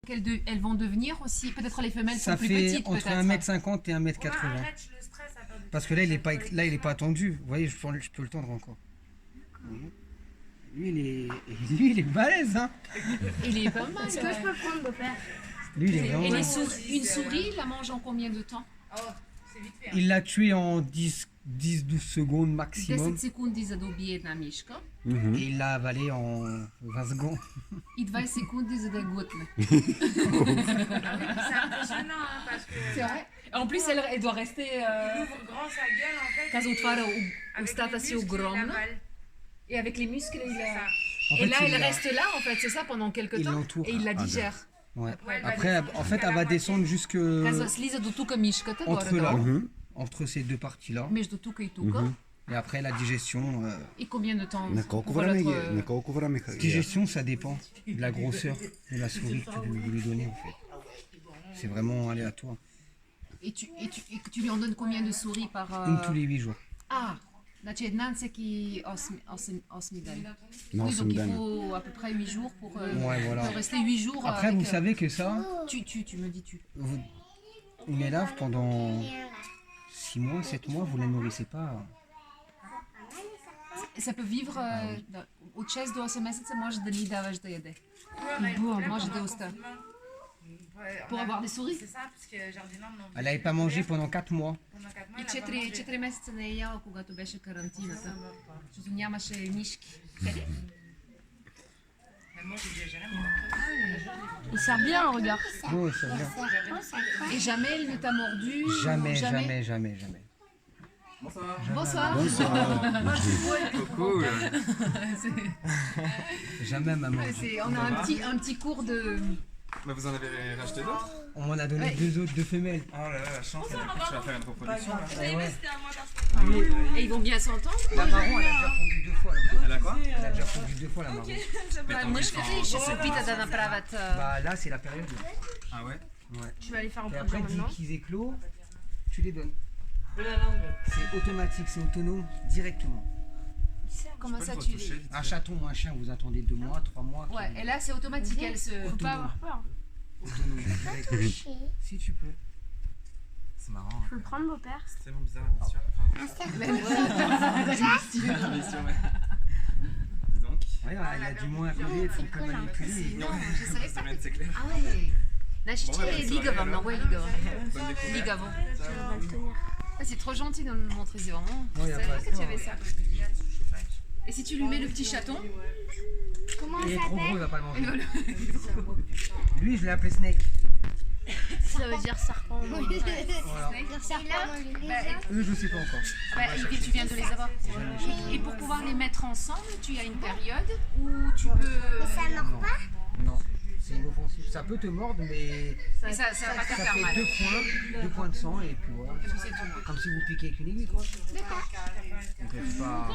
Elles vont devenir aussi, peut-être les femelles Ça sont plus fait petites entre peut-être. 1m50 et 1m80. Parce que là, il est pas tendu. Vous voyez, je peux le tendre encore. Lui, il est balèze, hein. Il est pas mal. Est-ce que je peux prendre beau-père? Lui, il est Et vraiment... une souris, il la mange en combien de temps? Il l'a tué en 10-12 secondes maximum. 10 secondi za dobije jedna miška Et il l'a avalé en 20 secondes. i 20 secondi za da je gotne. C'est impressionnant hein, parce que C'est vrai. En plus, elle doit rester... il ouvre grand sa gueule en fait. Kad otvara Avec usta les si muscles, il ogromna. avale. Et avec les muscles, il C'est a... ça. En Et fait, là, il elle l'a- reste là, en fait, c'est ça, pendant quelques Il temps. l'entoure. Et il la digère. Ouais. Ouais, elle va Après, descendre en fait, jusqu'à elle la va moitié. descendre jusque Kad sliza do tuka miškata, entre là, gore, entre ces deux parties-là. между тука и тука. Et après, la digestion. Et combien de temps На колко pour време l'autre, на колко време Digestion, ça dépend de la grosseur de la souris que vous lui donnez, en fait. C'est vraiment aléatoire. Et tu lui en donnes combien de souris par... Une tous les 8 jours. Ah, znači jedan всеки 8 dani. На Oui, 8 donc il дена. faut à peu près 8 jours pour Ouais, voilà. rester 8 jours Après, avec... vous savez que ça, Tu me dis tu. une élève, pendant 6 mois, 7 mois, vous ne la nourrissez pas. Ça peut vivre... От 6 до 8 месеца може да ни даваш да яде. Bon, Mange des hosta. Pour avoir des souris. C'est ça parce que Jardinant Elle n'avait pas mangé pendant 4 mois. pendant 4 mois. И 4 месеца не е яла, когато беше карантината. Защото нямаше мишки. Mais moi j'ai déjà Il sert bien, regarde. Oui, c'est bien. Et jamais elle ne t'a mordu. Jamais, jamais. jamais, jamais, jamais. Bonsoir. Coucou. Jamais, maman. On a un petit cours de... Mais vous en avez racheté d'autres? On m'en a donné Ouais. 2 autres, 2 femelles. Oh là là, la chance, tu vas faire une reproduction là. Et ouais. Et ils vont bien s'entendre. La marron, elle a déjà pondu 2 fois. Là. Elle a quoi? Elle a déjà pondu 2 fois, la marron. Мъжката ще се опита да направят... Bah là, c'est la période. Ah ouais? Tu vas les faire Et reproduire après, dès maintenant. qu'ils éclosent, tu les donnes. C'est automatique, c'est autonome, directement. Comment Peux ça le tu retoucher, les... vite fait. Un chaton ou un chien, vous attendez 2 mois, 3 mois. Ouais, et là c'est automatique, elle se... Faut pas avoir peur. Autonome, direct. Si tu peux. C'est marrant. Je peux le prendre, beau-père? C'est tellement bizarre la posture. Enfin, l'émission, ouais. Dis donc. Ouais, elle a du moins à coller, elle peut manipuler. Non, je savais pas. C'est clair. Ah ouais. Значи, че е лигава, много е лигава. Bonne découverte. Ligaво. On va le tenir. Ah, c'est trop gentil de me montrer, c'est vraiment... Ouais, Je y a savais pas pas de que tu quoi. avais ça. Et si tu lui mets le petit chaton, Comment Il est trop gros, il va pas le manger. voilà. Lui, je l'ai appelé Snake. ça veut dire serpent? Voilà. Eux, je sais pas encore. Tu viens de les avoir. Et pour pouvoir les mettre ensemble, tu as une période où tu peux... Non, c'est inoffensif. Ça peut te mordre, mais Mais ça va pas te ça faire fait mal. 2 points de sang et puis voilà. Comme si vous piquez avec une aiguille. Quoi. Donc, c'est pas...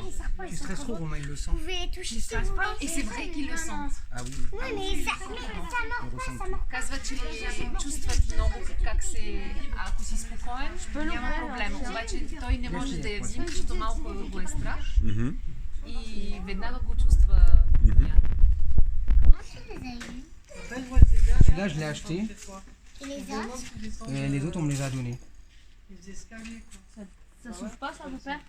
Tu stresses trop, Romain, il le sent. Vous pouvez toucher ça. Et c'est vrai qu'ils le sentent. Ah oui. Ouais, mais ça mord pas, ça mord pas. Казват, че чувстват много как се, ако си спокоен, няма проблем. Обаче той не може да я взиме, защото малко го е страх и веднага го чувства. Comment tu les as eu? Celui-là, je l'ai acheté. Et les autres? Et les autres, on me les a donnés. Ça souffle pas, ça, beau-père?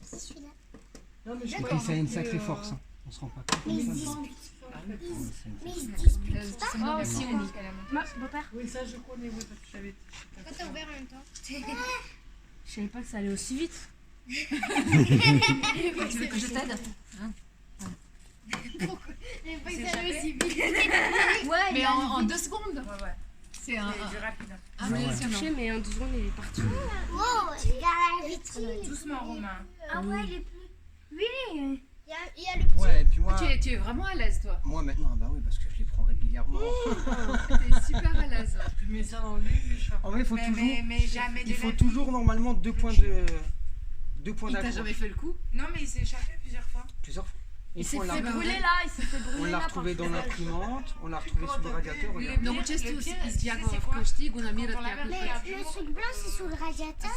C'est celui-là. Et puis, ça a une sacrée force. Hein. On se rend pas compte. Mais ils se comme ça. disputent. Mais ils se disputent pas. Oh, si on dit. Beau-père? Oui, ça je connais, oui, parce que j'avais. Pourquoi t'as ouvert en même temps? Je savais pas que ça allait aussi vite. Tu veux que je t'aide? J'avais pas que ça allait aussi vite. Ouais, Mais en 2 secondes. C'est un... C'est du rapide. Impressionnant. touché, mais en 2 secondes, il est parti. Wow, regarde la vitrine. Doucement, Romain. Ah ouais, il est plus. Oui, il y a le petit. Ouais, et puis moi, Tu es vraiment à l'aise, toi. moi maintenant, ah bah oui, parce que je les prends régulièrement. Tu es super à l'aise. Tu mets ça dans le lit, je sais pas. En vrai, il faut toujours, Mais jamais de il faut la vie. toujours normalement 2 points Il t'a d'accroche. jamais fait le coup? Non, mais il s'est échappé plusieurs fois. Plusieurs fois. Une Il s'est fois, on l'a- fait brûler là, il s'est fait on brûler l'a là. retrouvé dans l'imprimante, on l'a retrouvé sous le radiateur. Regarde. Много често избягва c'est в quoi? къщи и го намират Quand on някой l'avait път. Le truc blanc, c'est sous le radiateur.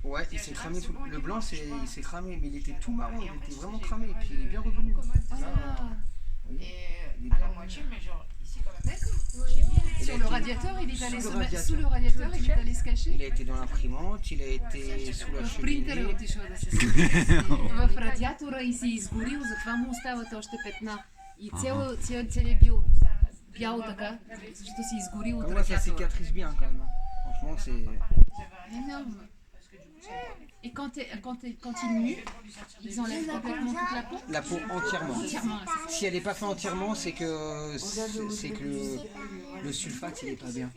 Ouais, il s'est cramé. Le blanc, il s'est cramé, mais il était tout marron, il était vraiment cramé, et puis il est bien revenu. Là, oui, il est Et à bien la revenu. moitié, mais genre ici quand même. radiateur, il est allé Sous se le mettre sous le radiateur, il est allé se Il cacher. a été dans l'imprimante, il a été sous la В принтера cheminée. отишъл да се скрие. В радиатора и се изгорил, затова му остават още петна. И целият бил бял така, защото се изгорил от Comme moi, ça радиатора. cicatrise bien quand même. Franchement, c'est. Énorme. Et quand ils nuent, ils enlèvent complètement toute la peau. La peau entièrement. Entièrement, c'est ça. Si elle n'est pas faite entièrement, c'est que le sulfate, il n'est pas bien.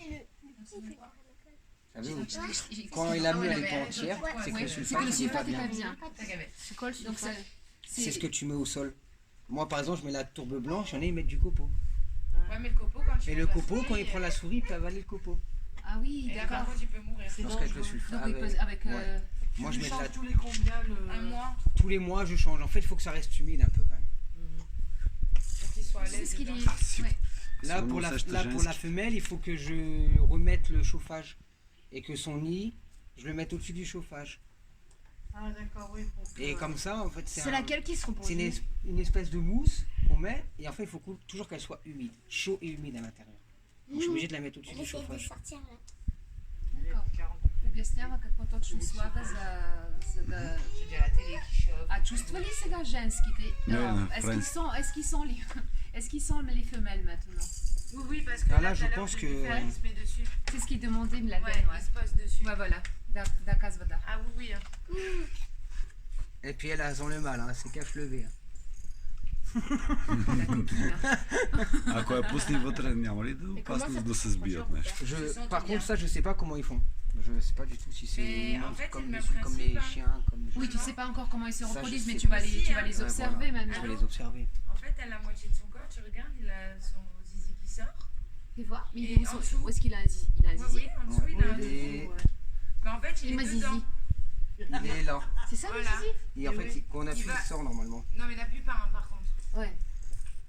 Vous savez, quand la mue, elle n'est pas entière, c'est que le C'est que le sulfate, il n'est pas sulfate n'est bien. pas bien. C'est quoi le Donc ça, C'est ce que tu mets au sol. Moi, par exemple, je mets la tourbe blanche, il y en a, ils mettent du copeau. Ouais, mais le copeau, quand tu Et prends le la copeau, souris, quand il prend la souris, il peut avaler le copeau. Ah oui, et d'accord. parfois, tu peux mourir. Parce qu'avec le sulfate, Donc il pose avec ouais. Moi, je Tu mets de la... changes tous les combien Un mois, Tous les mois, je change. En fait, il faut que ça reste humide un peu quand même. pour qu'il soit à c'est l'aise. ce qu'il dedans. est. Ouais. Là, Selon pour le la, sèche là, pour la femelle, il faut que je remette le chauffage. Et que son nid, je le mette au-dessus du chauffage. Ah d'accord, oui. Pour que... Et comme ça, en fait, C'est laquelle qui se c'est reproduit une espèce de mousse qu'on met. Et en fait, il faut toujours qu'elle soit humide. Chaud et humide à l'intérieur. Donc, je suis obligé de la mettre au-dessus du J'essaie de chauffage. sortir là. D'accord. Обяснява какво точно слага, за да... J'ai dit à la télé qui chauffe. А чувства ли сега женските? Да, Est-ce qu'ils sont les femelles maintenant? Oui, oui, parce que Ah, là, là, je tout à l'heure, pense je que- l'ai vu faire, il se met dessus. C'est ce qu'ils demandaient, me la Ouais, veille, il se pose dessus. Ouais, voilà. Da казва да. Ah oui, oui. Hein. Et puis elles ont le mal, hein, c'est cache levé. La coquine. Ако я пусне вътре, няма ли да опасност да се сбият нещо? Par contre, ça, je sais pas comment ils font. Je sais pas du tout si c'est Mais en fait, c'est comme, le même comme les principe, hein. chiens. Comme Oui, tu sais pas encore comment ils se Ça, je reproduisent, mais sais tu vas pas. les Ouais, observer voilà. maintenant. Je vais les observer. En fait, elle a la moitié de son corps, tu regardes, il a son zizi qui sort. Fais voir. Mais Et il est en dessous. où est-ce qu'il a un zizi? Il a un Oui, zizi. oui, en dessous, il a un Ouais, zizi. et- Mais en fait, il Il m'a est zizi. dedans. Il est là. C'est ça le Voilà. zizi? Et en fait, quand on appuie, Il va- il sort normalement. Non, mais la plupart, hein, par contre. Ouais.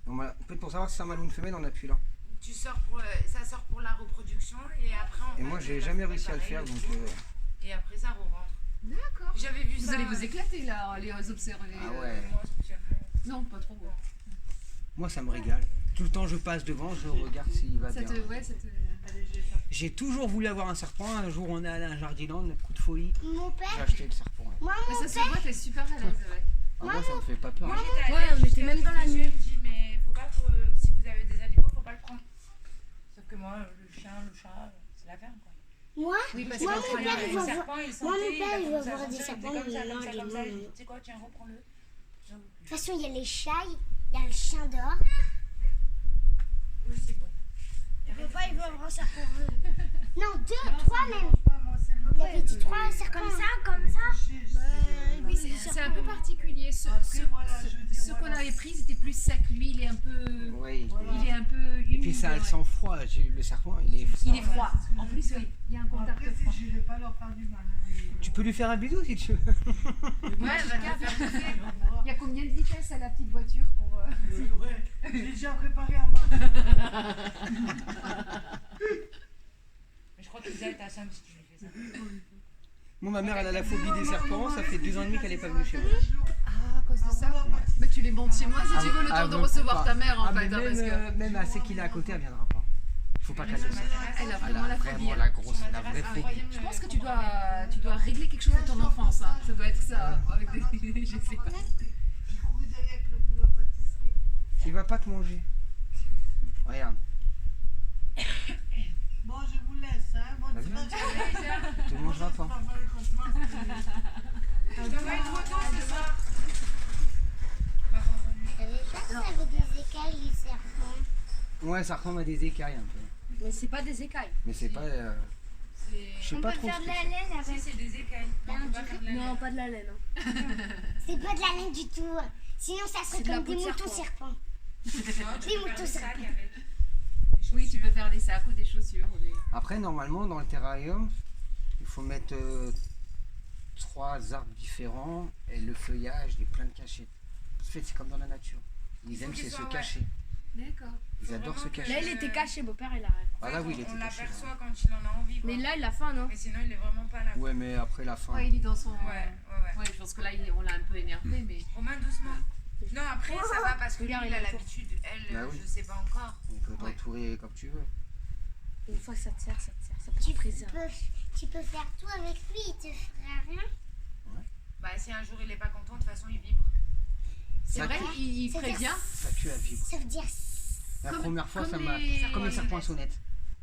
Donc, voilà. En fait, pour savoir si c'est un mâle ou une femelle, on appuie là. Tu sors pour, ça sort pour la reproduction et après. En Et fait, moi, j'ai on va jamais faire réussi à le pareil, faire, donc. Et après, ça re-rentre. D'accord. J'avais vu Vous ça. allez vous éclater là, les observer. Ah ouais. Moi, spécialement. Non, pas trop. Moi, ça me régale. Tout le temps, je passe devant, je regarde s'il va Ça bien. te, ouais, ça te... J'ai toujours voulu avoir un serpent. Un jour, on est allé à un Jardiland, coup de folie. Mon J'ai père, acheté le serpent. Ouais. moi, Mais ça se voit, t'es super à l'aise avec. Ah, moi, ça me fait pas peur. Moi, j'étais Ouais, allée, on était j'étais même dans la dessus, nuit. Je me dis, mais faut pas que, si vous avez des animaux, faut pas le prendre. Sauf que moi, le chien, le chat, c'est la ferme, quoi. moi, Oui, parce Moi, que mon père, il Le va voir. serpent, il Moi, sentait, mon père, il va a voir commencé des à sentir, serpents, comme ça, mais comme là, ça, il comme est ça. mort. Je dis, tu sais quoi, tiens, reprends-le. De toute façon, il y a les chats, il y a le chien dehors. Oui, c'est bon. Papa, il veut avoir un serpent. Non, 2, 3 même. Il avait dit 3 serpents. Comme ça. Oui, C'est un peu particulier. Ceux qu'on avait pris, c'était plus sec. Lui, il est un peu... Oui. Il est un peu humide. Et puis ça a le ouais. sang froid. Le serpent, il est Il est froid. En plus, oui, il y a un contact Après, froid. si je vais pas leur faire du mal. Tu peux lui faire un bisou si tu veux. Ouais, va te faire bouffer. Il y a combien de vitesses à la petite voiture pour... Ouais, j'ai déjà préparé un bas. Mais je crois que tu es à Sam si tu lui fais ça. Moi, ma mère, elle a la phobie des serpents. Ça fait 2 ans et demi qu'elle est pas venue chez moi. Ah, à cause de ça. Mais tu les montes chez moi si tu veux le temps de recevoir ta mère, en Ah, fait. mais hein, même, parce que même à 6 kilos à côté, elle viendra pas. Faut pas qu'elle le sache. elle a vraiment la phobie. Vraiment hein. la grosse, la vraie phobie. Je pense que tu dois régler quelque chose de ton enfance. Hein. Ça doit être ça. Avec des... Je sais pas. J'ai couru derrière avec le bout à pâtisserie. Il va pas te manger. Regarde. Bon, je vous laisse, hein. Bonne Vas-y. soirée. Tu te mangeras pas. Pas faire les cauchemars, Je t'envoie une photo ce soir. Je savais pas que ça avait des écailles, les serpents. Ouais, ça ressemble à des écailles un peu. Mais c'est pas des écailles. Mais c'est pas. Je sais On pas peut trop faire ce de que la c'est. laine Si, avec. c'est des écailles. On peut pas faire de la Non, laine. pas de la laine. Hein. C'est pas de la laine du tout. Sinon, ça serait C'est de la comme peau des de moutons serpent. serpents. Non, tu Des peux faire moutons des sacs serpents. avec. Oui, tu peux faire des sacs ou des chaussures. Ou des... Après, normalement, dans le terrarium, il faut mettre 3 arbres différents et le feuillage, il est plein de cachettes. En fait, c'est comme dans la nature. Ils faut aiment qu'il c'est se soit, ouais. cacher. D'accord. Ils adorent se Là, cacher. il était caché, beau-père, il arrête. Ah là, oui, il On était caché. l'aperçoit quand il en a envie. Quoi. Mais là, il a faim, non? Mais sinon, il est vraiment pas là. Ouais, mais après la fin. Ouais, il est dans son... Ouais. Ouais, je pense que là, on l'a un peu énervé, mais... Romain, doucement. Non, après, ça va parce que lui, Regarde, il a il a l'habitude. Elle, Bah oui. je sais pas encore. On peut t'entourer comme tu veux. Une fois que ça te sert, ça te sert. Ça peut te préserver. Tu peux faire tout avec lui, il te fera rien. Bah, si un jour il est pas content, de toute façon il vibre. C'est Ça vrai, tue- il C'est-à-dire- prévient. Ça tue à vivre. Ça veut dire La Comme- première fois, comme ça m'a. les- Comme les serpents à sonnette.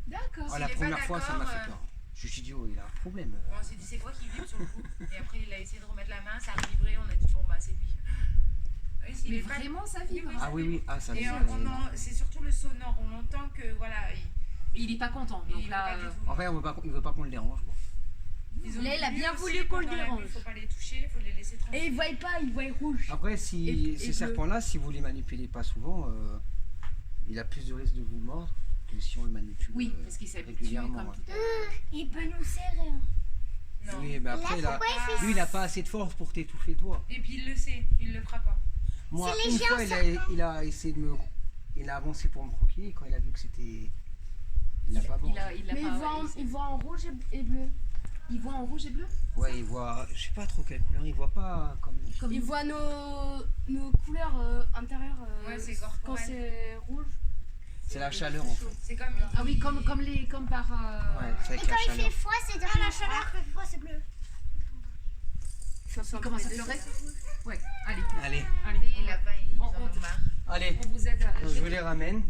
D'accord. Ah, S'il la est pas première fois, ça m'a d'accord, fait peur. Je me suis dit, oh, il a un problème. Bon, on s'est dit c'est quoi qui vibre sur le coup. Et après il a essayé de remettre la main, ça a vibré, on a dit bon bah c'est lui. Oui, s'il Mais est pas- vraiment, ça vibre. Oui, Ah oui, oui, ah, ça Et me c'est surtout le sonore, on entend que voilà, Il est pas content. il Donc veut là, pas du tout. En fait, il veut pas qu'on le dérange. Quoi. Ils ont Là, il a bien aussi, voulu qu'on le pendant la nuit, dérange. faut pas les toucher, faut les laisser tranquilles. Et il voit pas, il voit rouge. Après, si Et ces bleu. serpents-là, si vous les manipulez pas souvent, il a plus de risque de vous mordre que si on le manipule oui, parce qu'il s'habitue régulièrement. comme ouais. tout à l'heure. il peut nous serrer. Non. Oui, mais après, Là, pourquoi il fait lui, il a pas assez de force pour t'étouffer, toi. Et puis il le sait, il le fera pas. Moi, C'est les une géants fois, serpents. il a essayé de me. Il a avancé pour me croquer, et quand il a vu que c'était. Il l'a pas bon. Il a Mais pas. il voit en rouge et bleu. Il voit en rouge et bleu. Ouais, il voit. Je sais pas trop quelle couleur, il voit pas comme. Il voit nos couleurs intérieures. Ouais, c'est quand corporel. c'est rouge. C'est la chaleur en fait. C'est comme. Ah oui, comme par. Ouais, c'est avec Et quand la il chaleur. fait froid, c'est de la chaleur. Quand il fait froid, c'est bleu. Il commence à pleurer. Ouais. Allez. Allez, Allez. Les lapins, ils en On- ont marre. allez, On vous aide. je vous les ramène.